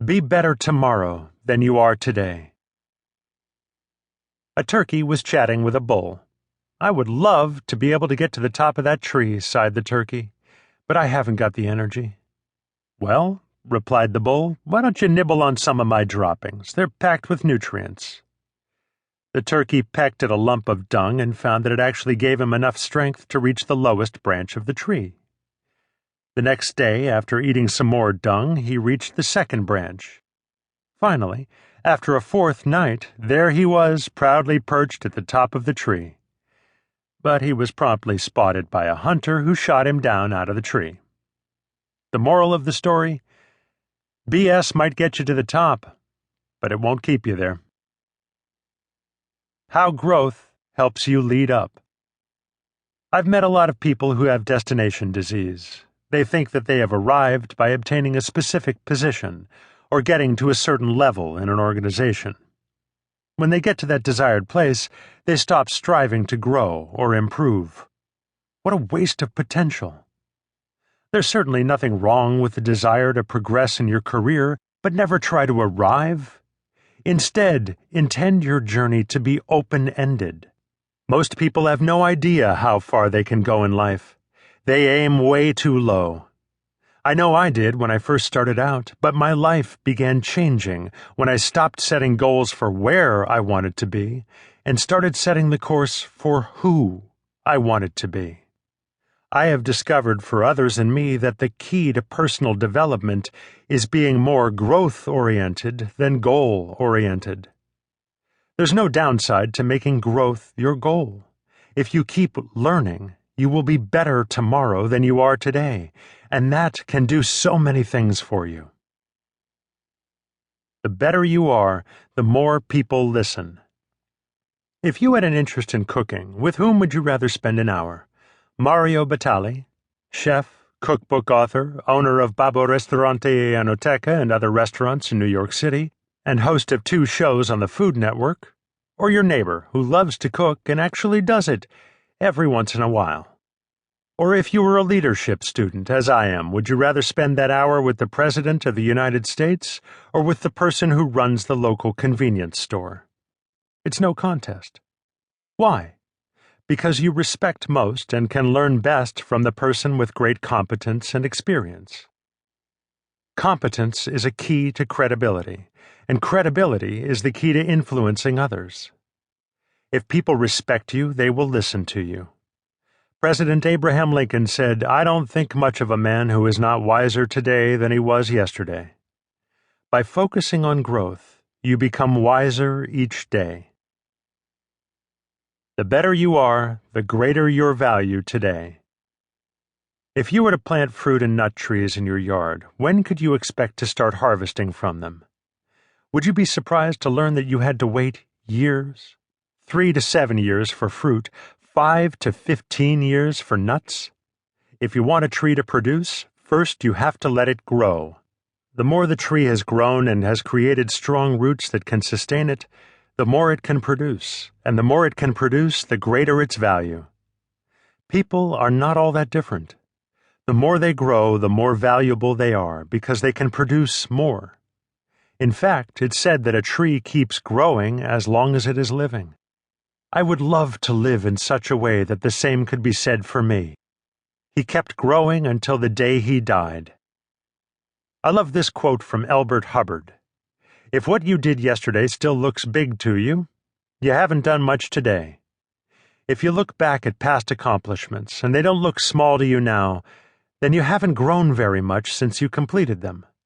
Be better tomorrow than you are today. A turkey was chatting with a bull. "I would love to be able to get to the top of that tree," sighed the turkey, "but I haven't got the energy." "Well," replied the bull, "why don't you nibble on some of my droppings? They're packed with nutrients." The turkey pecked at a lump of dung and found that it actually gave him enough strength to reach the lowest branch of the tree. The next day, after eating some more dung, he reached the second branch. Finally, after a fourth night, there he was, proudly perched at the top of the tree. But he was promptly spotted by a hunter who shot him down out of the tree. The moral of the story? BS might get you to the top, but it won't keep you there. How growth helps you lead up. I've met a lot of people who have destination disease. They think that they have arrived by obtaining a specific position or getting to a certain level in an organization. When they get to that desired place, they stop striving to grow or improve. What a waste of potential. There's certainly nothing wrong with the desire to progress in your career, but never try to arrive. Instead, intend your journey to be open-ended. Most people have no idea how far they can go in life. They aim way too low. I know I did when I first started out, but my life began changing when I stopped setting goals for where I wanted to be and started setting the course for who I wanted to be. I have discovered for others and me that the key to personal development is being more growth-oriented than goal-oriented. There's no downside to making growth your goal. If you keep learning, you will be better tomorrow than you are today, and that can do so many things for you. The better you are, the more people listen. If you had an interest in cooking, with whom would you rather spend an hour? Mario Batali, chef, cookbook author, owner of Babbo Ristorante e Enoteca and other restaurants in New York City, and host of 2 shows on the Food Network, or your neighbor who loves to cook and actually does it every once in a while? Or if you were a leadership student, as I am, would you rather spend that hour with the President of the United States or with the person who runs the local convenience store? It's no contest. Why? Because you respect most and can learn best from the person with great competence and experience. Competence is a key to credibility, and credibility is the key to influencing others. If people respect you, they will listen to you. President Abraham Lincoln said, "I don't think much of a man who is not wiser today than he was yesterday." By focusing on growth, you become wiser each day. The better you are, the greater your value today. If you were to plant fruit and nut trees in your yard, when could you expect to start harvesting from them? Would you be surprised to learn that you had to wait years? 3 to 7 years for fruit, 5 to 15 years for nuts? If you want a tree to produce, first you have to let it grow. The more the tree has grown and has created strong roots that can sustain it, the more it can produce, and the more it can produce, the greater its value. People are not all that different. The more they grow, the more valuable they are because they can produce more. In fact, it's said that a tree keeps growing as long as it is living. I would love to live in such a way that the same could be said for me. He kept growing until the day he died. I love this quote from Elbert Hubbard. "If what you did yesterday still looks big to you, you haven't done much today. If you look back at past accomplishments and they don't look small to you now, then you haven't grown very much since you completed them."